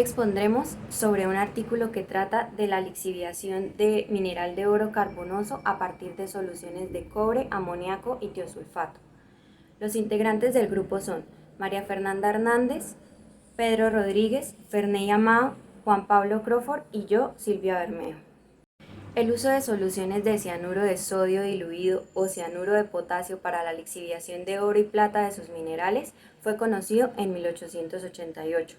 expondremos sobre un artículo que trata de la lixiviación de mineral de oro carbonoso a partir de soluciones de cobre, amoníaco y tiosulfato. Los integrantes del grupo son María Fernanda Hernández, Pedro Rodríguez, Ferney Amao, Juan Pablo Crawford y yo, Silvia Bermejo. El uso de soluciones de cianuro de sodio diluido o cianuro de potasio para la lixiviación de oro y plata de sus minerales fue conocido en 1888.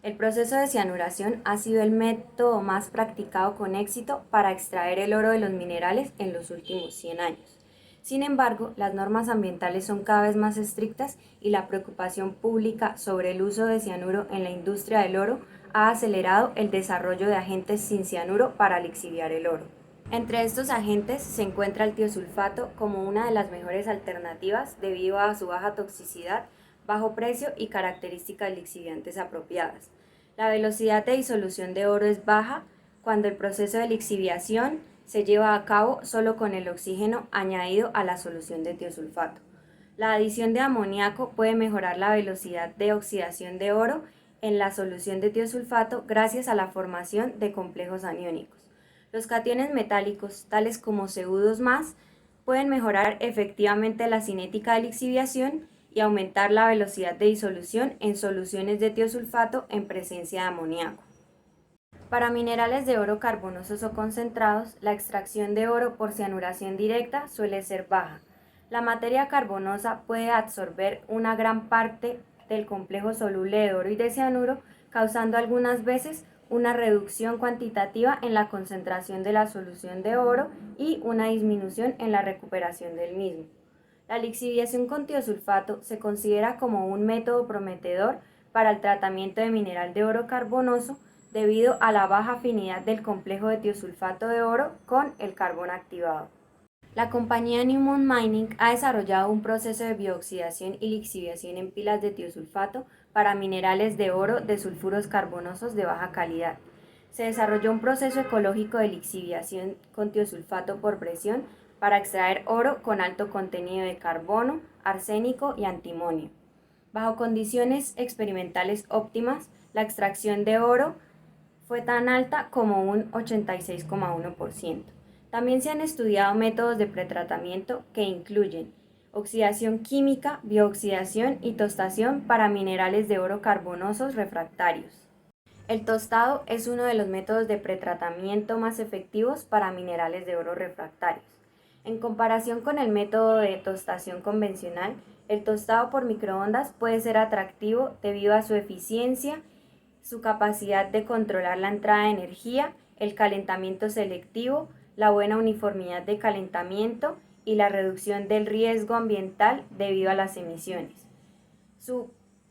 El proceso de cianuración ha sido el método más practicado con éxito para extraer el oro de los minerales en los últimos 100 años. Sin embargo, las normas ambientales son cada vez más estrictas y la preocupación pública sobre el uso de cianuro en la industria del oro ha acelerado el desarrollo de agentes sin cianuro para lixiviar el oro. Entre estos agentes se encuentra el tiosulfato como una de las mejores alternativas debido a su baja toxicidad, bajo precio y características lixiviantes apropiadas. La velocidad de disolución de oro es baja cuando el proceso de lixiviación se lleva a cabo solo con el oxígeno añadido a la solución de tiosulfato. La adición de amoníaco puede mejorar la velocidad de oxidación de oro en la solución de tiosulfato gracias a la formación de complejos aniónicos. Los cationes metálicos, tales como Cu2+, pueden mejorar efectivamente la cinética de lixiviación y aumentar la velocidad de disolución en soluciones de tiosulfato en presencia de amoníaco. Para minerales de oro carbonosos o concentrados, la extracción de oro por cianuración directa suele ser baja. La materia carbonosa puede absorber una gran parte del complejo soluble de oro y de cianuro, causando algunas veces una reducción cuantitativa en la concentración de la solución de oro y una disminución en la recuperación del mismo. La lixiviación con tiosulfato se considera como un método prometedor para el tratamiento de mineral de oro carbonoso debido a la baja afinidad del complejo de tiosulfato de oro con el carbón activado. La compañía Newmont Mining ha desarrollado un proceso de bioxidación y lixiviación en pilas de tiosulfato para minerales de oro de sulfuros carbonosos de baja calidad. Se desarrolló un proceso ecológico de lixiviación con tiosulfato por presión para extraer oro con alto contenido de carbono, arsénico y antimonio. Bajo condiciones experimentales óptimas, la extracción de oro fue tan alta como un 86,1%. También se han estudiado métodos de pretratamiento que incluyen oxidación química, biooxidación y tostación para minerales de oro carbonosos refractarios. El tostado es uno de los métodos de pretratamiento más efectivos para minerales de oro refractarios. En comparación con el método de tostación convencional, el tostado por microondas puede ser atractivo debido a su eficiencia, su capacidad de controlar la entrada de energía, el calentamiento selectivo, la buena uniformidad de calentamiento y la reducción del riesgo ambiental debido a las emisiones.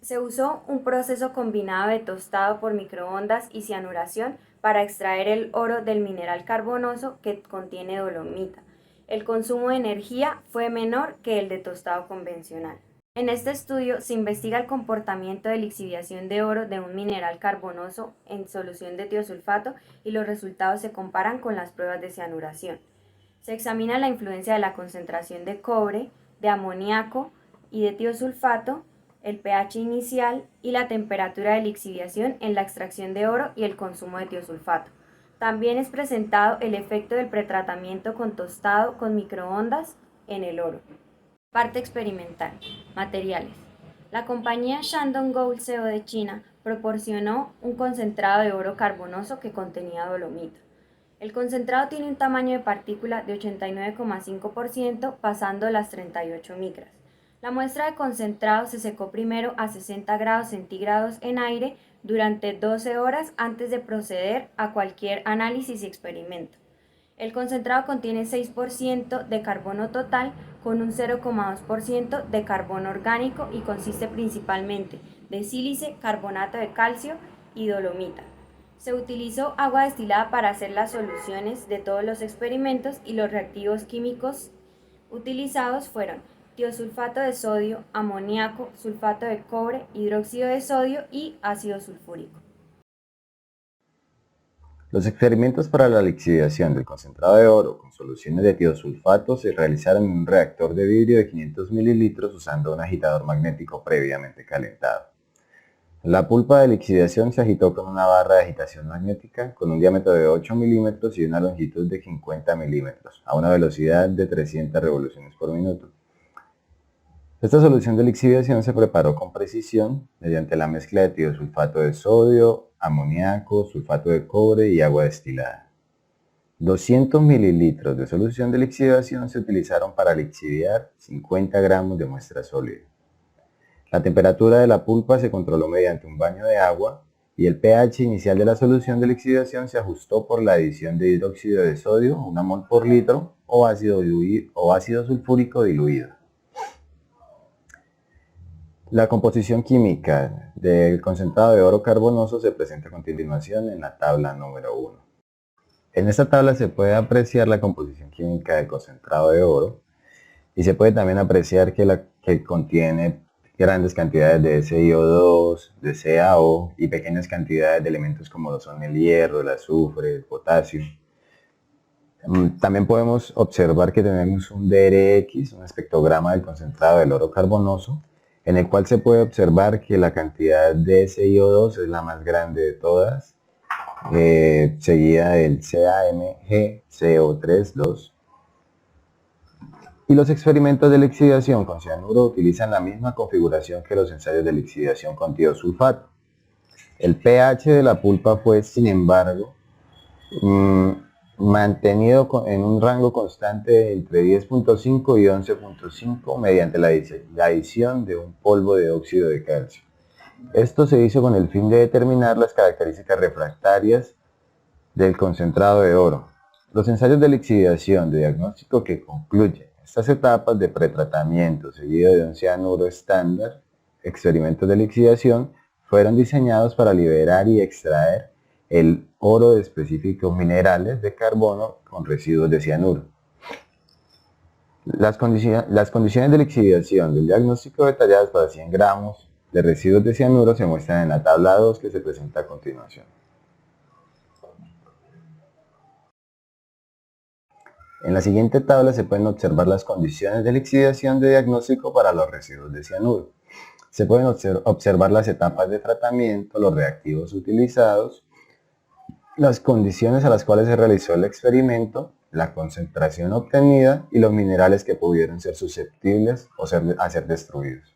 Se usó un proceso combinado de tostado por microondas y cianuración para extraer el oro del mineral carbonoso que contiene dolomita. El consumo de energía fue menor que el de tostado convencional. En este estudio se investiga el comportamiento de lixiviación de oro de un mineral carbonoso en solución de tiosulfato y los resultados se comparan con las pruebas de cianuración. Se examina la influencia de la concentración de cobre, de amoníaco y de tiosulfato, el pH inicial y la temperatura de lixiviación en la extracción de oro y el consumo de tiosulfato. También es presentado el efecto del pretratamiento con tostado con microondas en el oro. Parte experimental. Materiales. La compañía Shandong Gold Co. de China proporcionó un concentrado de oro carbonoso que contenía dolomita. El concentrado tiene un tamaño de partícula de 89,5% pasando las 38 micras. La muestra de concentrado se secó primero a 60 grados centígrados en aire durante 12 horas antes de proceder a cualquier análisis y experimento. El concentrado contiene 6% de carbono total con un 0,2% de carbono orgánico y consiste principalmente de sílice, carbonato de calcio y dolomita. Se utilizó agua destilada para hacer las soluciones de todos los experimentos y los reactivos químicos utilizados fueron tiosulfato de sodio, amoníaco, sulfato de cobre, hidróxido de sodio y ácido sulfúrico. Los experimentos para la lixiviación del concentrado de oro con soluciones de tiosulfato se realizaron en un reactor de vidrio de 500 ml usando un agitador magnético previamente calentado. La pulpa de lixiviación se agitó con una barra de agitación magnética con un diámetro de 8 milímetros y una longitud de 50 milímetros, a una velocidad de 300 revoluciones por minuto. Esta solución de lixiviación se preparó con precisión mediante la mezcla de tiosulfato de sodio, amoníaco, sulfato de cobre y agua destilada. 200 mililitros de solución de lixiviación se utilizaron para lixiviar 50 gramos de muestra sólida. La temperatura de la pulpa se controló mediante un baño de agua y el pH inicial de la solución de lixiviación se ajustó por la adición de hidróxido de sodio, 1 mol por litro, o ácido sulfúrico diluido. La composición química del concentrado de oro carbonoso se presenta a continuación en la tabla número 1. En esta tabla se puede apreciar la composición química del concentrado de oro y se puede también apreciar que contiene grandes cantidades de SiO2, de CaO y pequeñas cantidades de elementos como lo son el hierro, el azufre, el potasio. También podemos observar que tenemos un DRX, un espectrograma del concentrado del oro carbonoso, en el cual se puede observar que la cantidad de SiO2 es la más grande de todas, seguida del CaMgCO3-2. Y los experimentos de lixiviación con cianuro utilizan la misma configuración que los ensayos de lixiviación con tiosulfato. El pH de la pulpa fue, sin embargo, mantenido en un rango constante entre 10.5 y 11.5 mediante la adición de un polvo de óxido de calcio. Esto se hizo con el fin de determinar las características refractarias del concentrado de oro. Los ensayos de lixiviación de diagnóstico que concluyen estas etapas de pretratamiento seguido de un cianuro estándar, experimentos de lixiviación, fueron diseñados para liberar y extraer el oro de específicos minerales de carbono con residuos de cianuro. Las condiciones de lixiviación del diagnóstico detalladas para 100 gramos de residuos de cianuro se muestran en la tabla 2 que se presenta a continuación. En la siguiente tabla se pueden observar las condiciones de lixiviación de diagnóstico para los residuos de cianuro. Se pueden observar las etapas de tratamiento, los reactivos utilizados, las condiciones a las cuales se realizó el experimento, la concentración obtenida y los minerales que pudieron ser susceptibles a ser destruidos.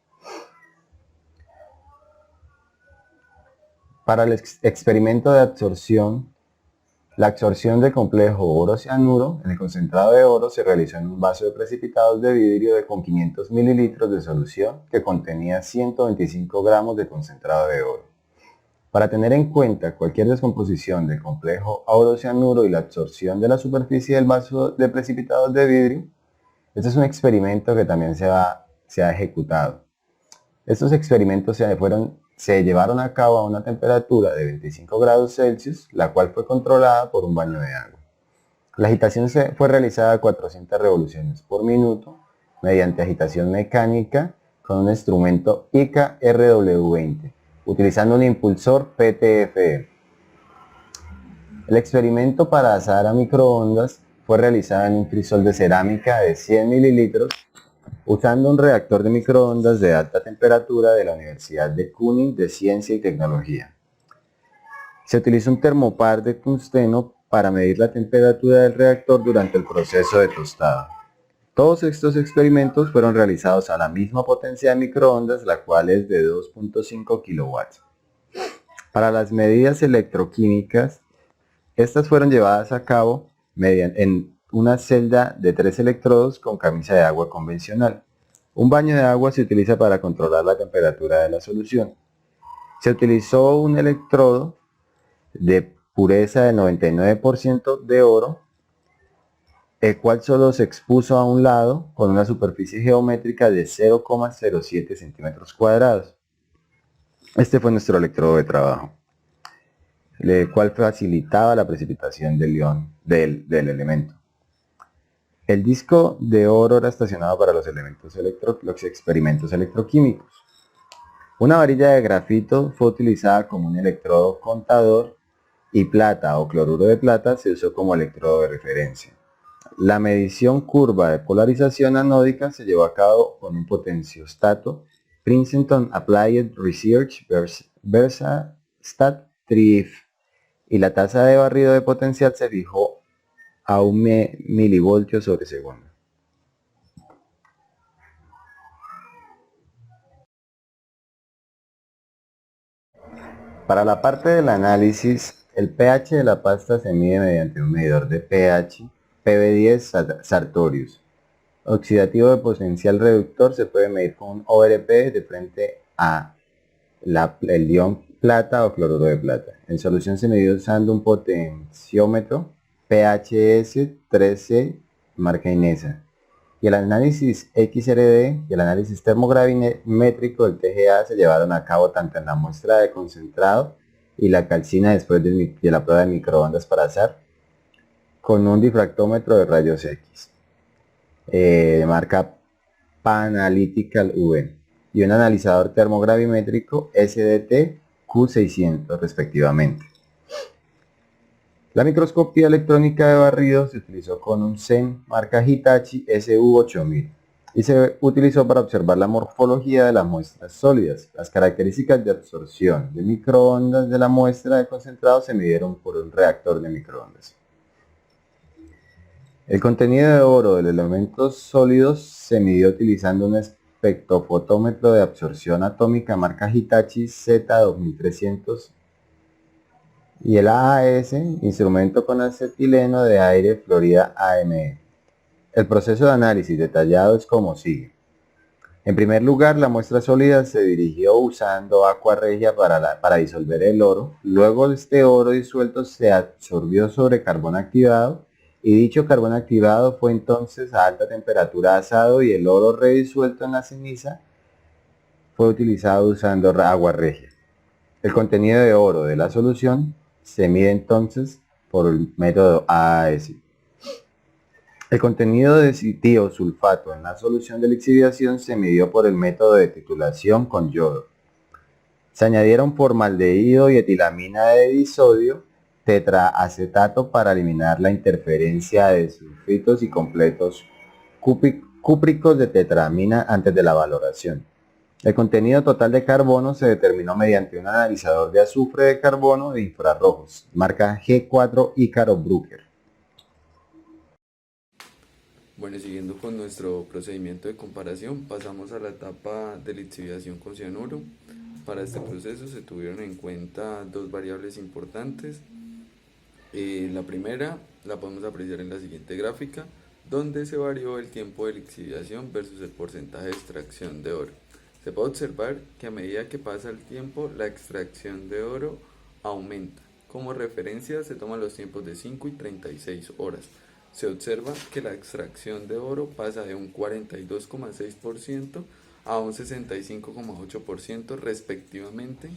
Para el experimento de absorción, la absorción del complejo oro-cianuro en el concentrado de oro se realizó en un vaso de precipitados de vidrio con 500 mililitros de solución que contenía 125 gramos de concentrado de oro. Para tener en cuenta cualquier descomposición del complejo oro-cianuro y la absorción de la superficie del vaso de precipitados de vidrio, este es un experimento que también se ha ejecutado. Estos experimentos se llevaron a cabo a una temperatura de 25 grados Celsius, la cual fue controlada por un baño de agua. La agitación fue realizada a 400 revoluciones por minuto mediante agitación mecánica con un instrumento ICA RW20, utilizando un impulsor PTFE. El experimento para asar a microondas fue realizado en un crisol de cerámica de 100 mililitros usando un reactor de microondas de alta temperatura de la Universidad de Kuning de Ciencia y Tecnología. Se utilizó un termopar de tungsteno para medir la temperatura del reactor durante el proceso de tostado. Todos estos experimentos fueron realizados a la misma potencia de microondas, la cual es de 2.5 kilowatts. Para las medidas electroquímicas, estas fueron llevadas a cabo en una celda de 3 electrodos con camisa de agua convencional. Un baño de agua se utiliza para controlar la temperatura de la solución. Se utilizó un electrodo de pureza del 99% de oro, el cual solo se expuso a un lado con una superficie geométrica de 0,07 centímetros cuadrados. Este fue nuestro electrodo de trabajo, el cual facilitaba la precipitación del ion del elemento. El disco de oro era estacionado para los experimentos electroquímicos. Una varilla de grafito fue utilizada como un electrodo contador y plata o cloruro de plata se usó como electrodo de referencia. La medición curva de polarización anódica se llevó a cabo con un potenciostato Princeton Applied Research Versastat Triif y la tasa de barrido de potencial se fijó a 1 milivoltio sobre segundo. Para la parte del análisis, el pH de la pasta se mide mediante un medidor de pH PB10 Sartorius. Oxidativo de potencial reductor se puede medir con un ORP de frente a el ion plata o cloruro de plata. En solución se midió usando un potenciómetro PHS 13 marca Inesa. Y el análisis XRD y el análisis termogravimétrico del TGA se llevaron a cabo tanto en la muestra de concentrado y la calcina después de la prueba de microondas para azar con un difractómetro de rayos X de marca Panalytical V y un analizador termogravimétrico SDT Q600 respectivamente. La microscopía electrónica de barrido se utilizó con un SEM marca Hitachi SU8000 y se utilizó para observar la morfología de las muestras sólidas. Las características de absorción de microondas de la muestra de concentrado se midieron por un reactor de microondas. El contenido de oro de los elementos sólidos se midió utilizando un espectrofotómetro de absorción atómica marca Hitachi Z2300 y el AAS, instrumento con acetileno de aire Florida AME. El proceso de análisis detallado es como sigue. En primer lugar, la muestra sólida se dirigió usando aqua regia para disolver el oro. Luego este oro disuelto se absorbió sobre carbón activado y dicho carbón activado fue entonces a alta temperatura asado y el oro redisuelto en la ceniza fue utilizado usando agua regia. El contenido de oro de la solución se mide entonces por el método AAS. El contenido de tiosulfato en la solución de lixiviación se midió por el método de titulación con yodo. Se añadieron formaldehído y etilamina de disodio tetraacetato para eliminar la interferencia de sulfitos y completos cúpricos de tetramina antes de la valoración. El contenido total de carbono se determinó mediante un analizador de azufre de carbono de infrarrojos, marca G4 Ícaro Brooker. Bueno, siguiendo con nuestro procedimiento de comparación, pasamos a la etapa de lixiviación con cianuro. Para este proceso se tuvieron en cuenta dos variables importantes. La primera la podemos apreciar en la siguiente gráfica, donde se varió el tiempo de lixiviación versus el porcentaje de extracción de oro. Se puede observar que a medida que pasa el tiempo, la extracción de oro aumenta. Como referencia se toman los tiempos de 5 y 36 horas. Se observa que la extracción de oro pasa de un 42,6% a un 65,8% respectivamente,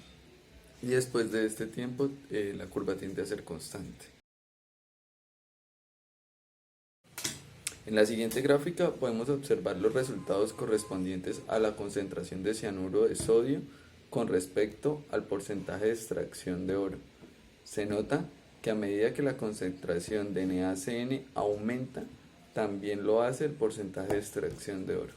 y después de este tiempo la curva tiende a ser constante. En la siguiente gráfica podemos observar los resultados correspondientes a la concentración de cianuro de sodio con respecto al porcentaje de extracción de oro. Se nota que a medida que la concentración de NaCN aumenta, también lo hace el porcentaje de extracción de oro.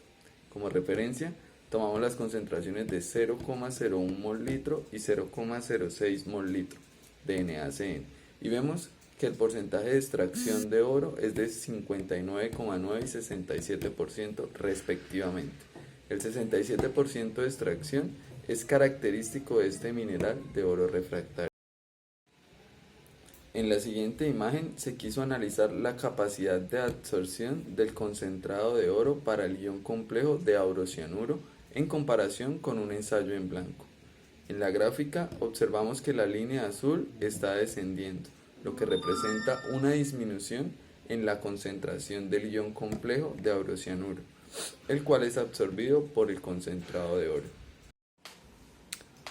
Como referencia, tomamos las concentraciones de 0,01 mol litro y 0,06 mol litro de NaCN y vemos que el porcentaje de extracción de oro es de 59,9 y 67% respectivamente. El 67% de extracción es característico de este mineral de oro refractario. En la siguiente imagen se quiso analizar la capacidad de absorción del concentrado de oro para el ion complejo de aurocianuro en comparación con un ensayo en blanco. En la gráfica observamos que la línea azul está descendiendo, lo que representa una disminución en la concentración del ion complejo de aurocianuro, el cual es absorbido por el concentrado de oro.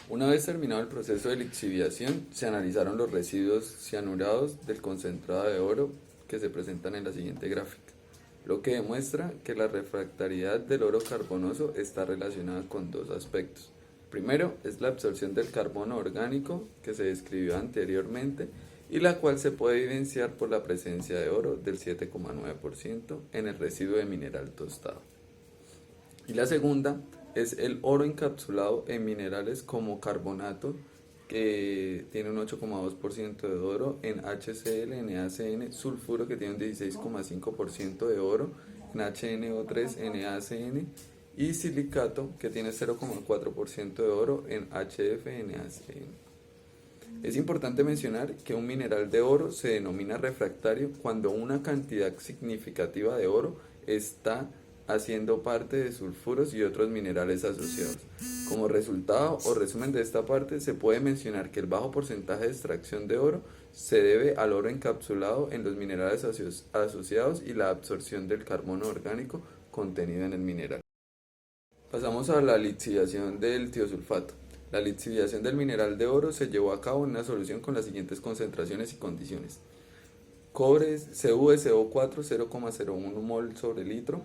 Una vez terminado el proceso de lixiviación, se analizaron los residuos cianurados del concentrado de oro que se presentan en la siguiente gráfica, lo que demuestra que la refractariedad del oro carbonoso está relacionada con dos aspectos. Primero es la absorción del carbono orgánico que se describió anteriormente y la cual se puede evidenciar por la presencia de oro del 7,9% en el residuo de mineral tostado. Y la segunda es el oro encapsulado en minerales como carbonato que tiene un 8,2% de oro, en HCl, NaCN, sulfuro, que tiene un 16,5% de oro, en HNO3, NaCN, y silicato, que tiene 0,4% de oro, en HF, NaCN. Es importante mencionar que un mineral de oro se denomina refractario cuando una cantidad significativa de oro está haciendo parte de sulfuros y otros minerales asociados. Como resultado o resumen de esta parte, se puede mencionar que el bajo porcentaje de extracción de oro se debe al oro encapsulado en los minerales asociados y la absorción del carbono orgánico contenido en el mineral. Pasamos a la lixiviación del tiosulfato. La lixiviación del mineral de oro se llevó a cabo en una solución con las siguientes concentraciones y condiciones. Cobre CuSO4 0,01 mol sobre litro,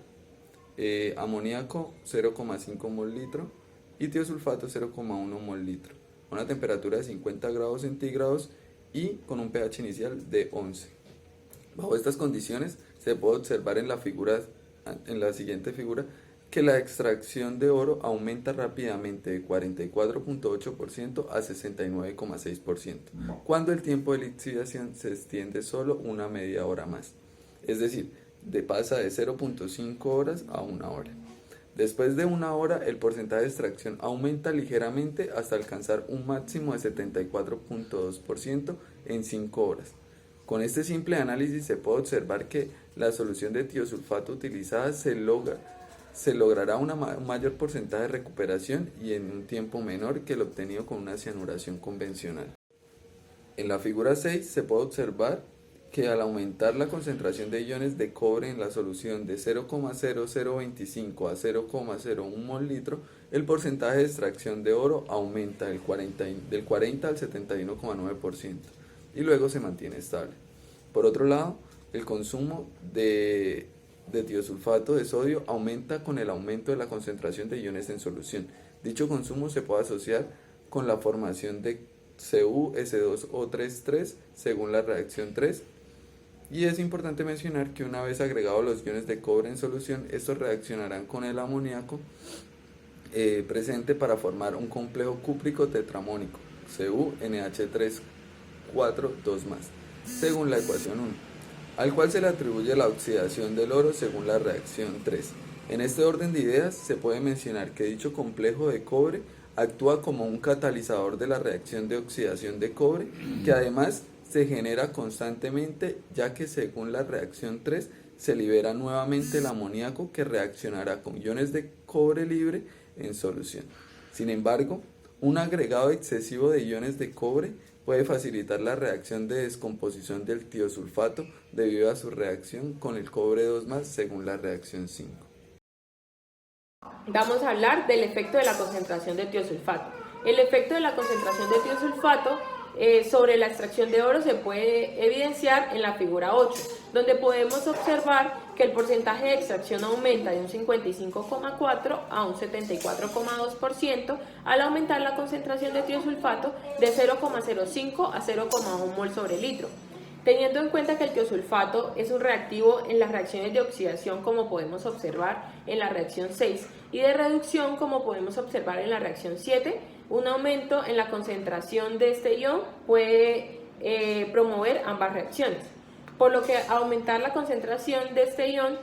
amoníaco 0,5 mol litro y tiosulfato 0,1 mol litro, a una temperatura de 50 grados centígrados y con un pH inicial de 11. Bajo estas condiciones se puede observar en la siguiente figura que la extracción de oro aumenta rápidamente de 44,8% a 69,6%, cuando el tiempo de lixiviación se extiende solo una media hora más, es decir, pasa de 0,5 horas a 1 hora. Después de 1 hora, el porcentaje de extracción aumenta ligeramente hasta alcanzar un máximo de 74,2% en 5 horas. Con este simple análisis se puede observar que la solución de tiosulfato utilizada se logrará un mayor porcentaje de recuperación y en un tiempo menor que el obtenido con una cianuración convencional. En la figura 6 se puede observar que al aumentar la concentración de iones de cobre en la solución de 0,0025 a 0,01 mol litro, el porcentaje de extracción de oro aumenta del 40 al 71,9% y luego se mantiene estable. Por otro lado, el consumo de tiosulfato de sodio aumenta con el aumento de la concentración de iones en solución. Dicho consumo se puede asociar con la formación de CuS2O3 según la reacción 3. Y es importante mencionar que una vez agregados los iones de cobre en solución, estos reaccionarán con el amoníaco presente para formar un complejo cúprico tetramónico, CuNH3,4,2+, según la ecuación 1, al cual se le atribuye la oxidación del oro según la reacción 3. En este orden de ideas se puede mencionar que dicho complejo de cobre actúa como un catalizador de la reacción de oxidación de cobre, que además se genera constantemente, ya que según la reacción 3 se libera nuevamente el amoníaco que reaccionará con iones de cobre libre en solución. Sin embargo, un agregado excesivo de iones de cobre puede facilitar la reacción de descomposición del tiosulfato debido a su reacción con el cobre 2+ según la reacción 5. Vamos a hablar del efecto de la concentración de tiosulfato. El efecto de la concentración de tiosulfato sobre la extracción de oro se puede evidenciar en la figura 8, donde podemos observar que el porcentaje de extracción aumenta de un 55,4 a un 74,2% al aumentar la concentración de tiosulfato de 0,05 a 0,1 mol sobre litro. Teniendo en cuenta que el tiosulfato es un reactivo en las reacciones de oxidación, como podemos observar en la reacción 6, y de reducción, como podemos observar en la reacción 7, un aumento en la concentración de este ion puede promover ambas reacciones, por lo que aumentar la concentración de este ion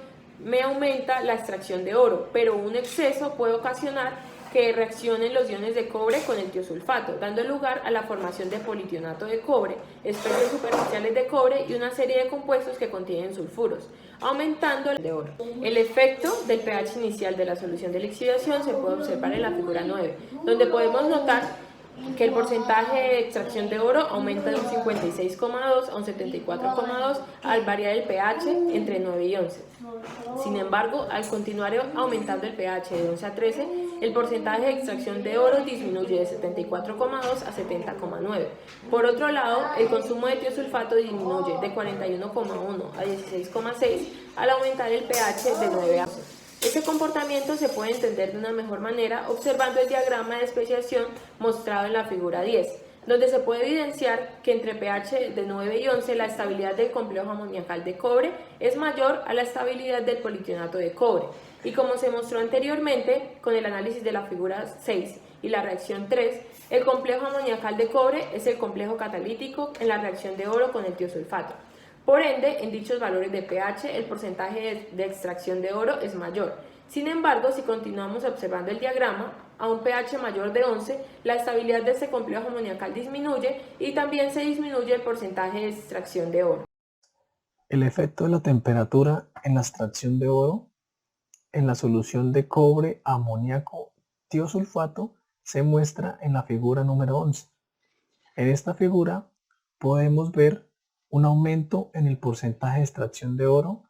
me aumenta la extracción de oro, pero un exceso puede ocasionar que reaccionen los iones de cobre con el tiosulfato, dando lugar a la formación de politionato de cobre, especies superficiales de cobre y una serie de compuestos que contienen sulfuros, aumentando el de oro. El efecto del pH inicial de la solución de lixiviación se puede observar en la figura 9, donde podemos notar que el porcentaje de extracción de oro aumenta de un 56,2 a un 74,2 al variar el pH entre 9 y 11. Sin embargo, al continuar aumentando el pH de 11 a 13, el porcentaje de extracción de oro disminuye de 74,2 a 70,9. Por otro lado, el consumo de tiosulfato disminuye de 41,1 a 16,6 al aumentar el pH de 9 a 11. Este comportamiento se puede entender de una mejor manera observando el diagrama de especiación mostrado en la figura 10, donde se puede evidenciar que entre pH de 9 y 11 la estabilidad del complejo amoniacal de cobre es mayor a la estabilidad del politionato de cobre. Y como se mostró anteriormente con el análisis de la figura 6 y la reacción 3, el complejo amoniacal de cobre es el complejo catalítico en la reacción de oro con el tiosulfato. Por ende, en dichos valores de pH, el porcentaje de extracción de oro es mayor. Sin embargo, si continuamos observando el diagrama, a un pH mayor de 11, la estabilidad de este complejo amoniacal disminuye y también se disminuye el porcentaje de extracción de oro. El efecto de la temperatura en la extracción de oro en la solución de cobre amoníaco tiosulfato se muestra en la figura número 11. En esta figura podemos ver un aumento en el porcentaje de extracción de oro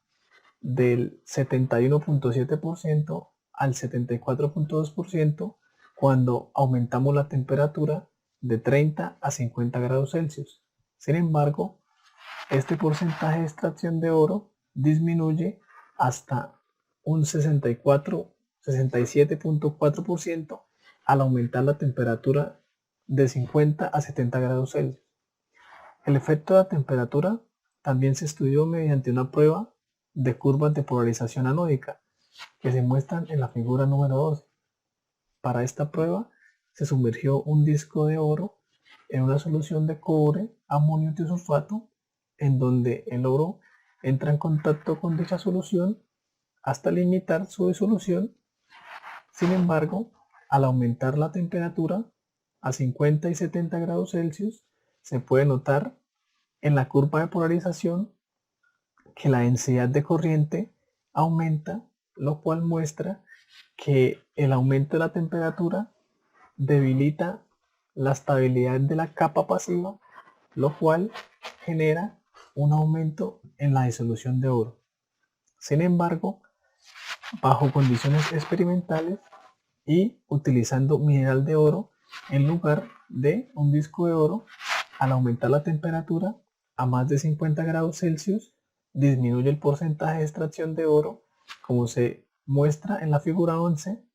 del 71.7% al 74.2% cuando aumentamos la temperatura de 30 a 50 grados Celsius. Sin embargo, este porcentaje de extracción de oro disminuye hasta un 67.4% al aumentar la temperatura de 50 a 70 grados Celsius. El efecto de la temperatura también se estudió mediante una prueba de curvas de polarización anódica que se muestran en la figura número 12. Para esta prueba se sumergió un disco de oro en una solución de cobre amonio tiosulfato en donde el oro entra en contacto con dicha solución hasta limitar su disolución. Sin embargo, al aumentar la temperatura a 50 y 70 grados Celsius, se puede notar en la curva de polarización que la densidad de corriente aumenta, lo cual muestra que el aumento de la temperatura debilita la estabilidad de la capa pasiva, lo cual genera un aumento en la disolución de oro. Sin embargo, bajo condiciones experimentales y utilizando mineral de oro en lugar de un disco de oro, al aumentar la temperatura a más de 50 grados Celsius, disminuye el porcentaje de extracción de oro, como se muestra en la figura 11.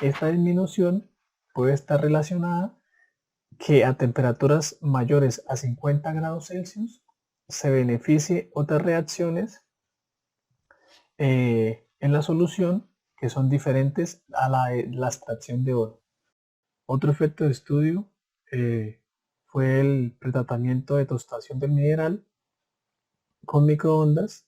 Esta disminución puede estar relacionada que a temperaturas mayores a 50 grados Celsius se beneficie otras reacciones en la solución que son diferentes a la extracción de oro. Otro efecto de estudio fue el pretratamiento de tostación del mineral con microondas.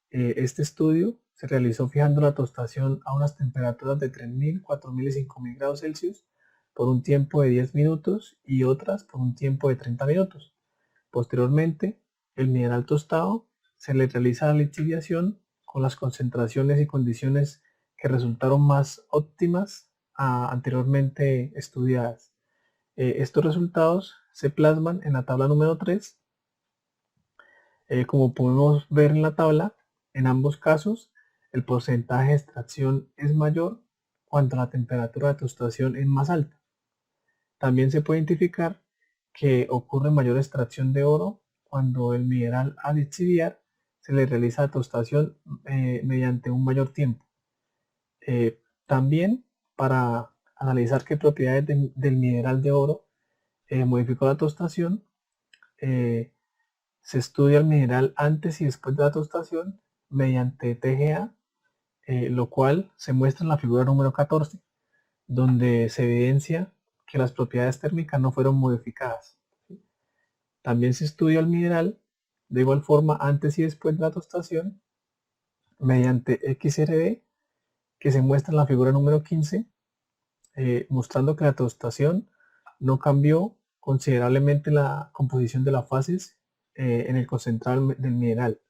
Este estudio se realizó fijando la tostación a unas temperaturas de 3000, 4000 y 5000 grados Celsius por un tiempo de 10 minutos y otras por un tiempo de 30 minutos. Posteriormente, el mineral tostado se le realiza la lixiviación con las concentraciones y condiciones que resultaron más óptimas anteriormente estudiadas. Estos resultados se plasman en la tabla número 3. Como podemos ver en la tabla, en ambos casos el porcentaje de extracción es mayor cuando la temperatura de tostación es más alta. También se puede identificar que ocurre mayor extracción de oro cuando el mineral al lixiviar se le realiza la tostación mediante un mayor tiempo. También para analizar qué propiedades del mineral de oro modificó la tostación, se estudia el mineral antes y después de la tostación mediante TGA, lo cual se muestra en la figura número 14, donde se evidencia que las propiedades térmicas no fueron modificadas. También se estudia el mineral de igual forma antes y después de la tostación mediante XRD, que se muestra en la figura número 15, mostrando que la tostación no cambió considerablemente la composición de las fases en el concentrado del mineral.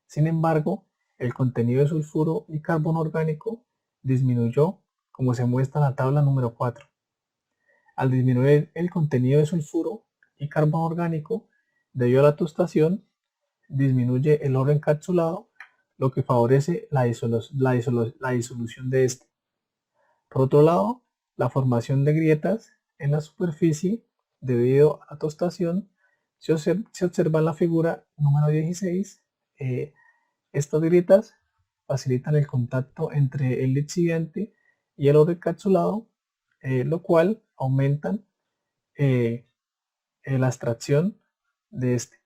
Sin embargo, el contenido de sulfuro y carbono orgánico disminuyó, como se muestra en la tabla número 4. Al disminuir el contenido de sulfuro y carbono orgánico debido a la tostación, disminuye el oro encapsulado, lo que favorece la disolución de este. Por otro lado, la formación de grietas en la superficie debido a tostación se observa en la figura número 16. Estas grietas facilitan el contacto entre el lixiviante y el oro encapsulado, lo cual aumentan la extracción de este.